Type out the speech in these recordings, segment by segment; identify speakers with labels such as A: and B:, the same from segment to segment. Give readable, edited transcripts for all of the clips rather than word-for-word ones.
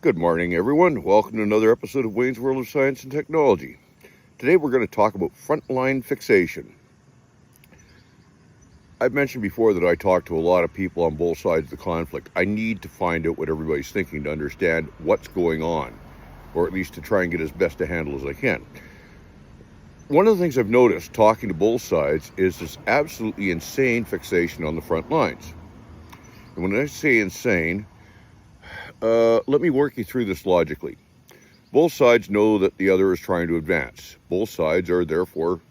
A: Good morning, everyone. Welcome to another episode of Wayne's World of Science and Technology. Today we're going to talk about frontline fixation. I've mentioned before that I talk to a lot of people on both sides of the conflict. I need to find out what everybody's thinking to understand what's going on, or at least to try and get as best a handle as I can. One of the things I've noticed talking to both sides is this absolutely insane fixation on the front lines. And when I say insane, let me work you through this logically. Both sides know that the other is trying to advance. Both sides are therefore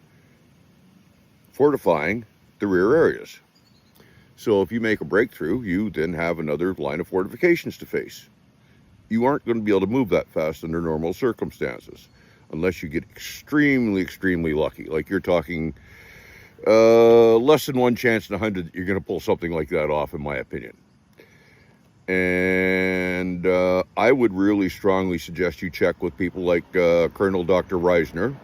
A: fortifying the rear areas. So if you make a breakthrough, you then have another line of fortifications to face. You aren't going to be able to move that fast under normal circumstances, unless you get extremely lucky. Like you're talking less than one chance in 100 that you're going to pull something like that off, in my opinion. And I would really strongly suggest you check with people like Colonel Dr. Reisner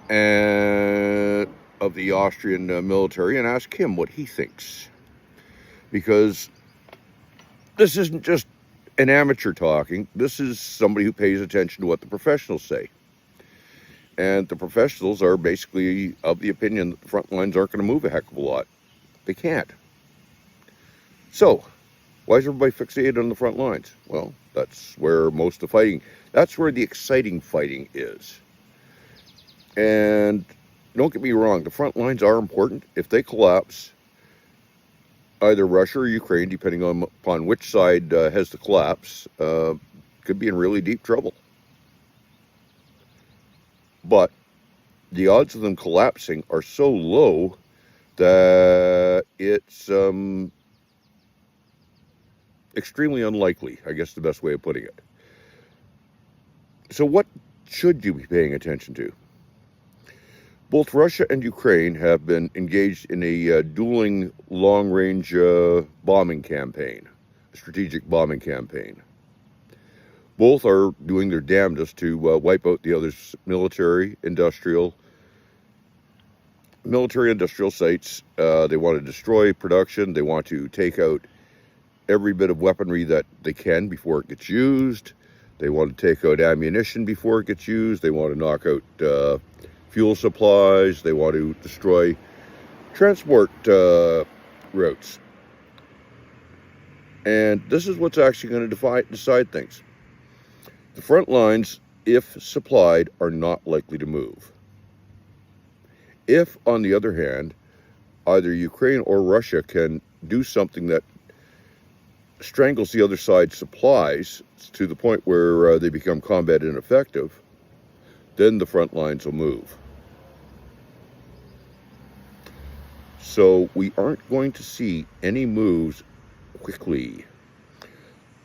A: and of the Austrian military and ask him what he thinks. Because this isn't just an amateur talking. This is somebody who pays attention to what the professionals say. And the professionals are basically of the opinion that the front lines aren't going to move a heck of a lot. They can't. So why is everybody fixated on the front lines? Well, that's where most of the fighting, that's where the exciting fighting is. And don't get me wrong, the front lines are important. If they collapse, either Russia or Ukraine, depending upon which side has the collapse, could be in really deep trouble. But the odds of them collapsing are so low that it's extremely unlikely, I guess the best way of putting it. So what should you be paying attention to? Both Russia and Ukraine have been engaged in a dueling long-range bombing campaign, a strategic bombing campaign. Both are doing their damnedest to wipe out the other's military-industrial sites. They want to destroy production. They want to take out every bit of weaponry that they can before it gets used. They want to take out ammunition before it gets used. They want to knock out fuel supplies. They want to destroy transport routes. And this is what's actually going to decide things. The front lines, if supplied, are not likely to move. If, on the other hand, either Ukraine or Russia can do something that strangles the other side's supplies to the point where they become combat ineffective, then the front lines will move. So we aren't going to see any moves quickly.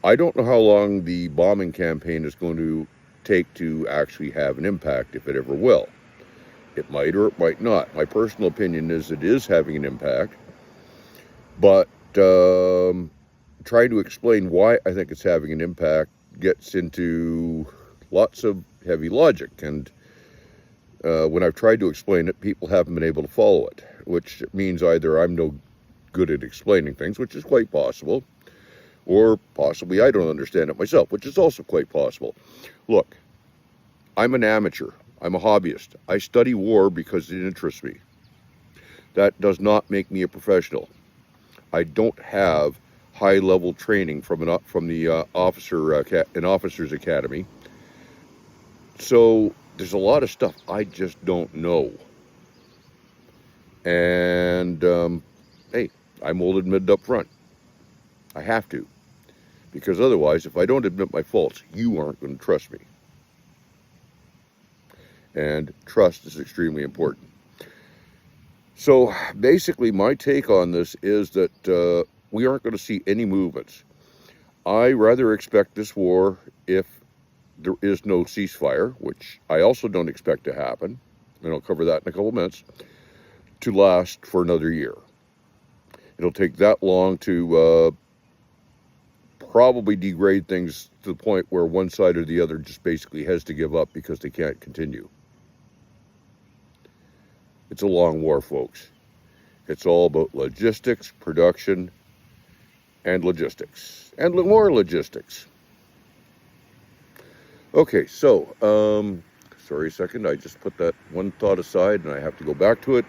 A: I don't know how long the bombing campaign is going to take to actually have an impact, if it ever will. It might or it might not. My personal opinion is it is having an impact, but trying to explain why I think it's having an impact gets into lots of heavy logic, and when I've tried to explain it, people haven't been able to follow it, which means either I'm no good at explaining things, which is quite possible, or possibly I don't understand it myself, which is also quite possible. Look, I'm an amateur. I'm a hobbyist. I study war because it interests me. That does not make me a professional. I don't have high-level training from the officers academy. So there's a lot of stuff I just don't know. And hey, I'm will admit it up front. I have to, because otherwise, if I don't admit my faults, you aren't going to trust me. And trust is extremely important. So basically, my take on this is that we aren't going to see any movements. I rather expect this war, if there is no ceasefire, which I also don't expect to happen, and I'll cover that in a couple of minutes, to last for another year. It'll take that long to probably degrade things to the point where one side or the other just basically has to give up because they can't continue. It's a long war, folks. It's all about logistics, production, and logistics, and more logistics. Okay, so, sorry a second, I just put that one thought aside and I have to go back to it.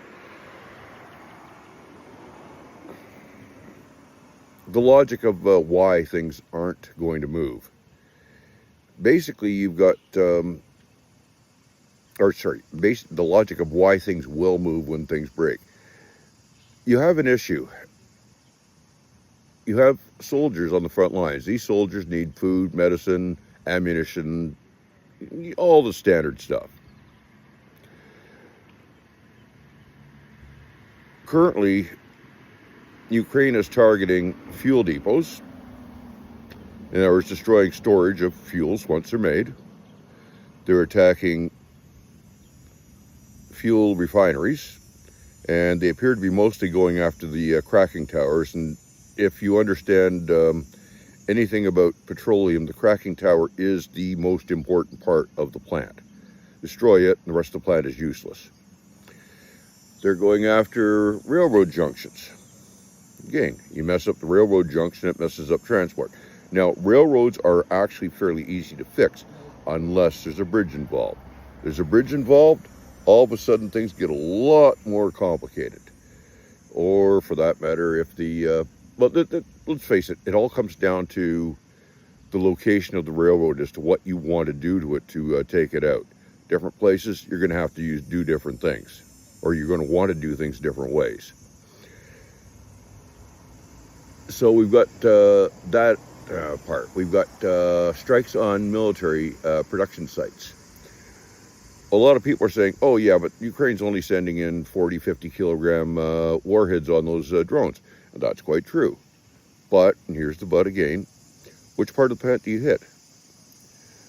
A: The logic of why things aren't going to move. Basically, you've got, the logic of why things will move when things break. You have an issue. You have soldiers on the front lines. These soldiers need food, medicine, ammunition, all the standard stuff. Currently, Ukraine is targeting fuel depots. In other words, destroying storage of fuels once they're made. They're attacking fuel refineries, and they appear to be mostly going after the cracking towers. And if you understand anything about petroleum, the cracking tower is the most important part of the plant. Destroy it, and the rest of the plant is useless. They're going after railroad junctions. Again, you mess up the railroad junction, it messes up transport. Now, railroads are actually fairly easy to fix unless there's a bridge involved. There's a bridge involved, all of a sudden things get a lot more complicated. Or for that matter, if let's face it, it all comes down to the location of the railroad as to what you want to do to it to take it out. Different places, you're going to have to do different things, or you're going to want to do things different ways. So we've got that part. We've got strikes on military production sites. A lot of people are saying, oh yeah, but Ukraine's only sending in 40, 50 kilogram warheads on those drones. And that's quite true. But, and here's the but again, which part of the plant do you hit?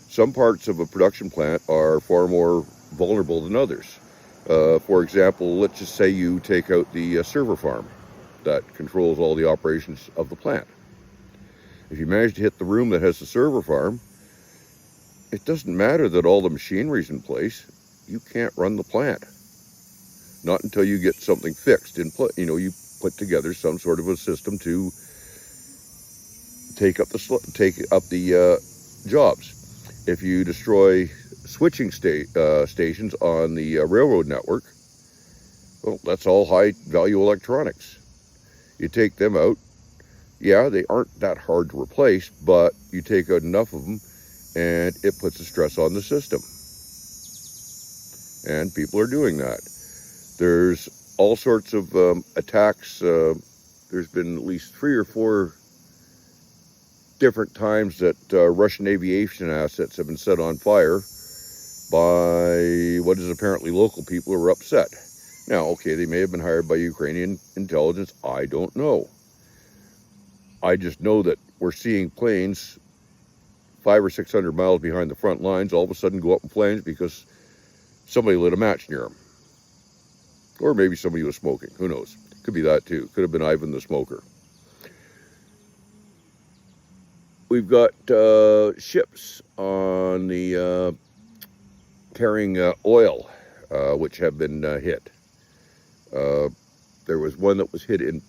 A: Some parts of a production plant are far more vulnerable than others. For example, let's just say you take out the server farm that controls all the operations of the plant. If you manage to hit the room that has the server farm, it doesn't matter that all the machinery's in place. You can't run the plant. Not until you get something fixed. You put together some sort of a system to take up the jobs. If you destroy switching stations on the railroad network, well, that's all high-value electronics. You take them out. Yeah, they aren't that hard to replace, but you take out enough of them, and it puts a stress on the system. And people are doing that. There's all sorts of attacks. There's been at least 3 or 4 different times that Russian aviation assets have been set on fire by what is apparently local people who are upset. Now, okay, they may have been hired by Ukrainian intelligence. I don't know. I just know that we're seeing planes 500 or 600 miles behind the front lines all of a sudden go up in flames because somebody lit a match near them. Or maybe somebody was smoking. Who knows? Could be that too. Could have been Ivan the smoker. We've got ships on the carrying oil, which have been hit. There was one that was hit in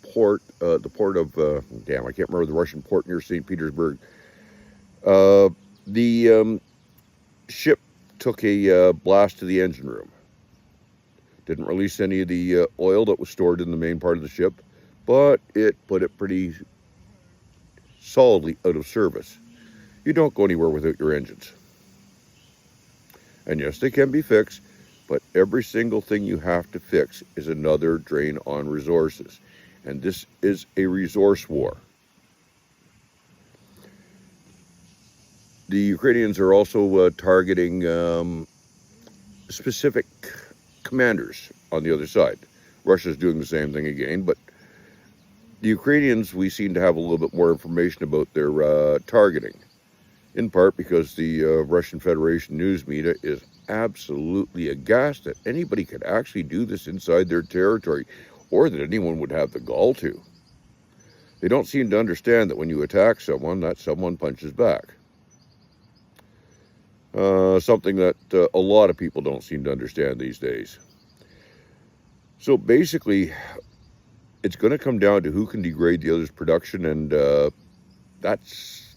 A: the port of, I can't remember the Russian port near St. Petersburg. The ship took a blast to the engine room. Didn't release any of the oil that was stored in the main part of the ship, but it put it pretty solidly out of service. You don't go anywhere without your engines. And yes, they can be fixed, but every single thing you have to fix is another drain on resources. And this is a resource war. The Ukrainians are also targeting specific commanders on the other side. Russia's doing the same thing again, but the Ukrainians, we seem to have a little bit more information about their targeting, in part because the Russian Federation news media is absolutely aghast that anybody could actually do this inside their territory, or that anyone would have the gall to. They don't seem to understand that when you attack someone, that someone punches back. Something that a lot of people don't seem to understand these days. So basically, it's going to come down to who can degrade the other's production, and that's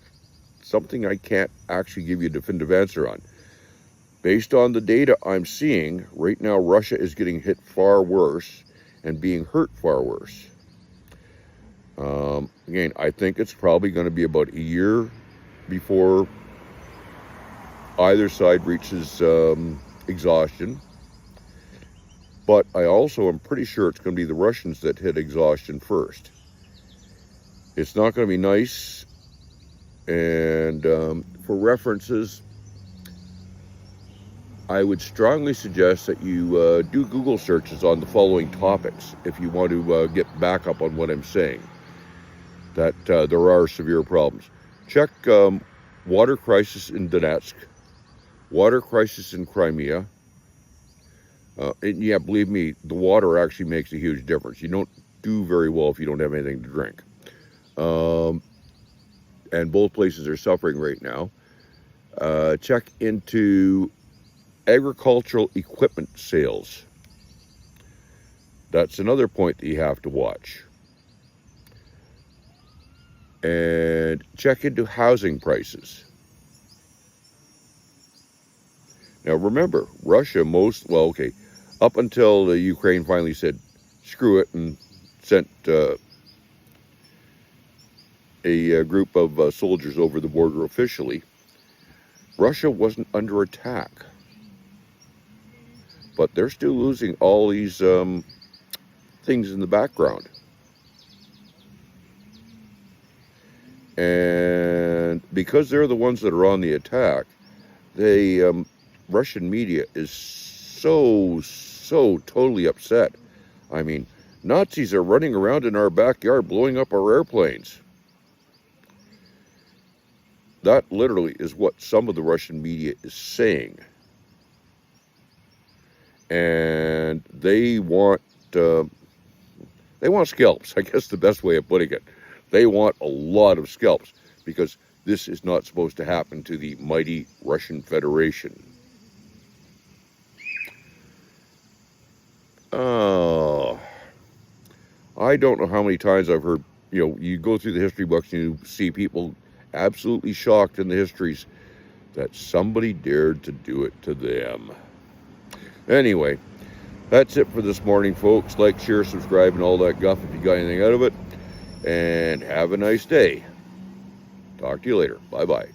A: something I can't actually give you a definitive answer on. Based on the data I'm seeing, right now Russia is getting hit far worse and being hurt far worse. Again, I think it's probably going to be about a year before either side reaches exhaustion. But I also am pretty sure it's going to be the Russians that hit exhaustion first. It's not going to be nice. And for references, I would strongly suggest that you do Google searches on the following topics if you want to get backup on what I'm saying, that there are severe problems. Check water crisis in Donetsk, water crisis in Crimea. And yeah, believe me, the water actually makes a huge difference. You don't do very well if you don't have anything to drink. And both places are suffering right now. Check into agricultural equipment sales. That's another point that you have to watch. And check into housing prices. Now remember, Russia up until the Ukraine finally said screw it and sent a group of soldiers over the border officially, Russia wasn't under attack. But they're still losing all these things in the background. And because they're the ones that are on the attack, Russian media is so totally upset. I mean, Nazis are running around in our backyard blowing up our airplanes. That literally is what some of the Russian media is saying. And they want scalps, I guess the best way of putting it. They want a lot of scalps because this is not supposed to happen to the mighty Russian Federation. I don't know how many times I've heard, you go through the history books and you see people absolutely shocked in the histories that somebody dared to do it to them. Anyway, that's it for this morning, folks. Like, share, subscribe, and all that guff if you got anything out of it. And have a nice day. Talk to you later. Bye-bye.